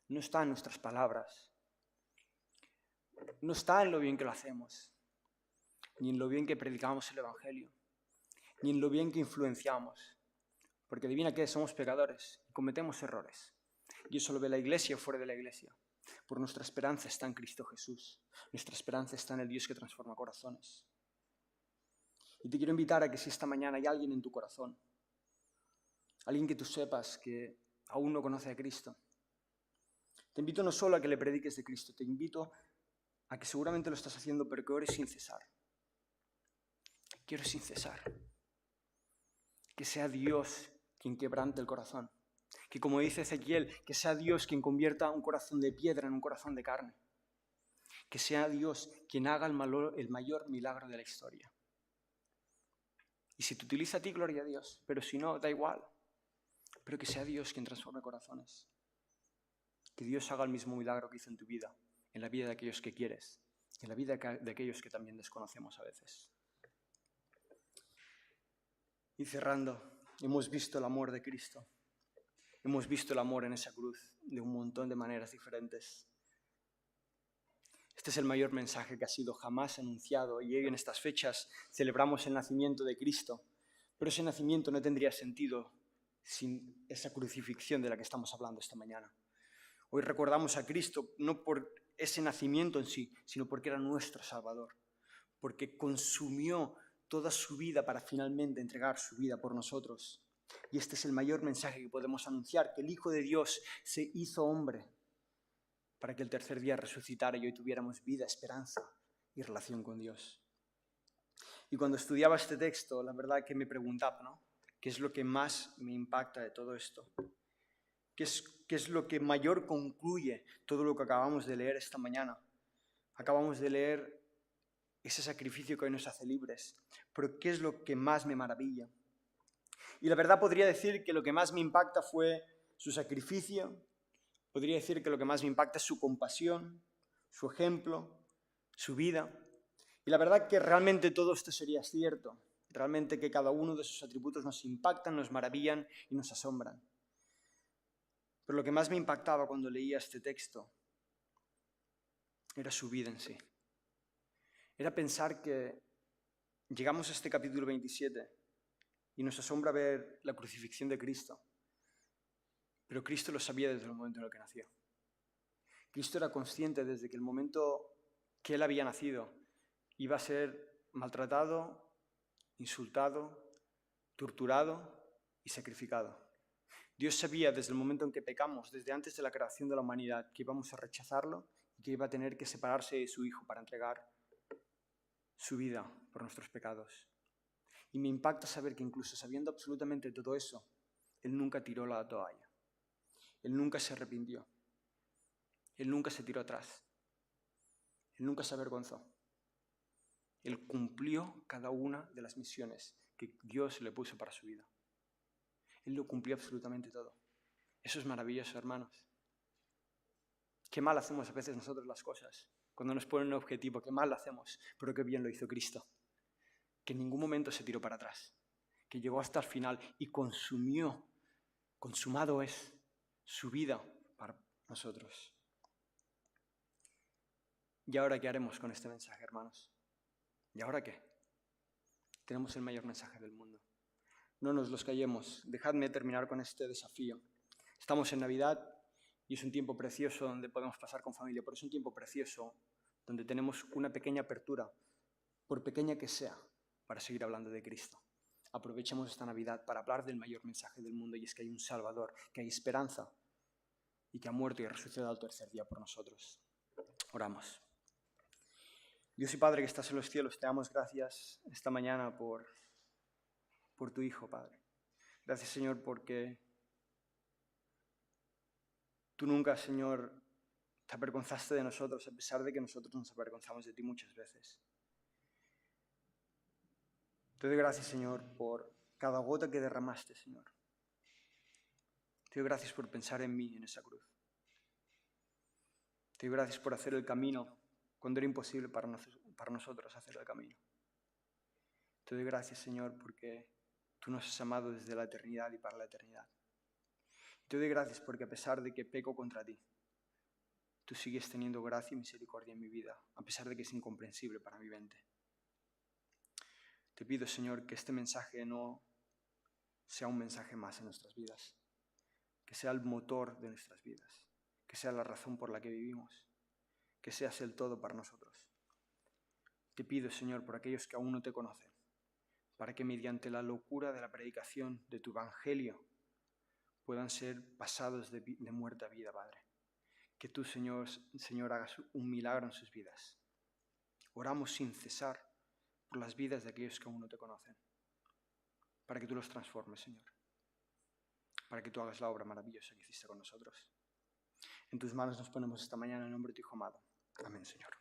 No está en nuestras palabras. No está en lo bien que lo hacemos, ni en lo bien que predicamos el Evangelio, ni en lo bien que influenciamos. Porque adivina qué, somos pecadores y cometemos errores. Y eso lo ve la iglesia o fuera de la iglesia. Por nuestra esperanza está en Cristo Jesús. Nuestra esperanza está en el Dios que transforma corazones. Y te quiero invitar a que si esta mañana hay alguien en tu corazón, alguien que tú sepas que aún no conoce a Cristo. Te invito no solo a que le prediques de Cristo, te invito a que seguramente lo estás haciendo, pero que ores sin cesar. Quiero sin cesar. Que sea Dios quien quebrante el corazón. Que, como dice Ezequiel, que sea Dios quien convierta un corazón de piedra en un corazón de carne. Que sea Dios quien haga el mayor milagro de la historia. Y si te utiliza a ti, gloria a Dios. Pero si no, da igual. Pero que sea Dios quien transforme corazones. Que Dios haga el mismo milagro que hizo en tu vida, en la vida de aquellos que quieres, en la vida de aquellos que también desconocemos a veces. Y cerrando, hemos visto el amor de Cristo. Hemos visto el amor en esa cruz de un montón de maneras diferentes. Este es el mayor mensaje que ha sido jamás anunciado y hoy en estas fechas celebramos el nacimiento de Cristo. Pero ese nacimiento no tendría sentido sin esa crucifixión de la que estamos hablando esta mañana. Hoy recordamos a Cristo no por ese nacimiento en sí, sino porque era nuestro Salvador, porque consumió toda su vida para finalmente entregar su vida por nosotros. Y este es el mayor mensaje que podemos anunciar, que el Hijo de Dios se hizo hombre para que el tercer día resucitara y hoy tuviéramos vida, esperanza y relación con Dios. Y cuando estudiaba este texto, la verdad que me preguntaba, ¿no? ¿Qué es lo que más me impacta de todo esto? ¿Qué es lo que mayor concluye todo lo que acabamos de leer esta mañana? Acabamos de leer ese sacrificio que hoy nos hace libres. Pero ¿qué es lo que más me maravilla? Y la verdad podría decir que lo que más me impacta fue su sacrificio. Podría decir que lo que más me impacta es su compasión, su ejemplo, su vida. Y la verdad que realmente todo esto sería cierto. Realmente que cada uno de sus atributos nos impactan, nos maravillan y nos asombran. Pero lo que más me impactaba cuando leía este texto era su vida en sí. Era pensar que llegamos a este capítulo 27 y nos asombra ver la crucifixión de Cristo. Pero Cristo lo sabía desde el momento en el que nació. Cristo era consciente desde que el momento que él había nacido iba a ser maltratado, insultado, torturado y sacrificado. Dios sabía desde el momento en que pecamos, desde antes de la creación de la humanidad, que íbamos a rechazarlo y que iba a tener que separarse de su Hijo para entregar su vida por nuestros pecados. Y me impacta saber que incluso sabiendo absolutamente todo eso, Él nunca tiró la toalla. Él nunca se arrepintió. Él nunca se tiró atrás. Él nunca se avergonzó. Él cumplió cada una de las misiones que Dios le puso para su vida. Él lo cumplió absolutamente todo. Eso es maravilloso, hermanos. Qué mal hacemos a veces nosotros las cosas. Cuando nos ponen un objetivo, qué mal lo hacemos, pero qué bien lo hizo Cristo. Que en ningún momento se tiró para atrás. Que llegó hasta el final y consumió, consumado es, su vida para nosotros. ¿Y ahora qué haremos con este mensaje, hermanos? ¿Y ahora qué? Tenemos el mayor mensaje del mundo. No nos los callemos. Dejadme terminar con este desafío. Estamos en Navidad y es un tiempo precioso donde podemos pasar con familia, pero es un tiempo precioso donde tenemos una pequeña apertura, por pequeña que sea, para seguir hablando de Cristo. Aprovechemos esta Navidad para hablar del mayor mensaje del mundo y es que hay un Salvador, que hay esperanza y que ha muerto y resucitado al tercer día por nosotros. Oramos. Dios y Padre que estás en los cielos, te damos gracias esta mañana por tu Hijo, Padre. Gracias, Señor, porque tú nunca, Señor, te avergonzaste de nosotros, a pesar de que nosotros nos avergonzamos de ti muchas veces. Te doy gracias, Señor, por cada gota que derramaste, Señor. Te doy gracias por pensar en mí en esa cruz. Te doy gracias por hacer el camino cuando era imposible para nosotros hacer el camino. Te doy gracias, Señor, porque tú nos has amado desde la eternidad y para la eternidad. Te doy gracias porque a pesar de que peco contra ti, tú sigues teniendo gracia y misericordia en mi vida, a pesar de que es incomprensible para mi mente. Te pido, Señor, que este mensaje no sea un mensaje más en nuestras vidas, que sea el motor de nuestras vidas, que sea la razón por la que vivimos, que seas el todo para nosotros. Te pido, Señor, por aquellos que aún no te conocen, para que mediante la locura de la predicación de tu Evangelio puedan ser pasados de muerte a vida, Padre. Que tú, Señor, hagas un milagro en sus vidas. Oramos sin cesar por las vidas de aquellos que aún no te conocen, para que tú los transformes, Señor, para que tú hagas la obra maravillosa que hiciste con nosotros. En tus manos nos ponemos esta mañana en nombre de tu Hijo amado. Amén, Señor.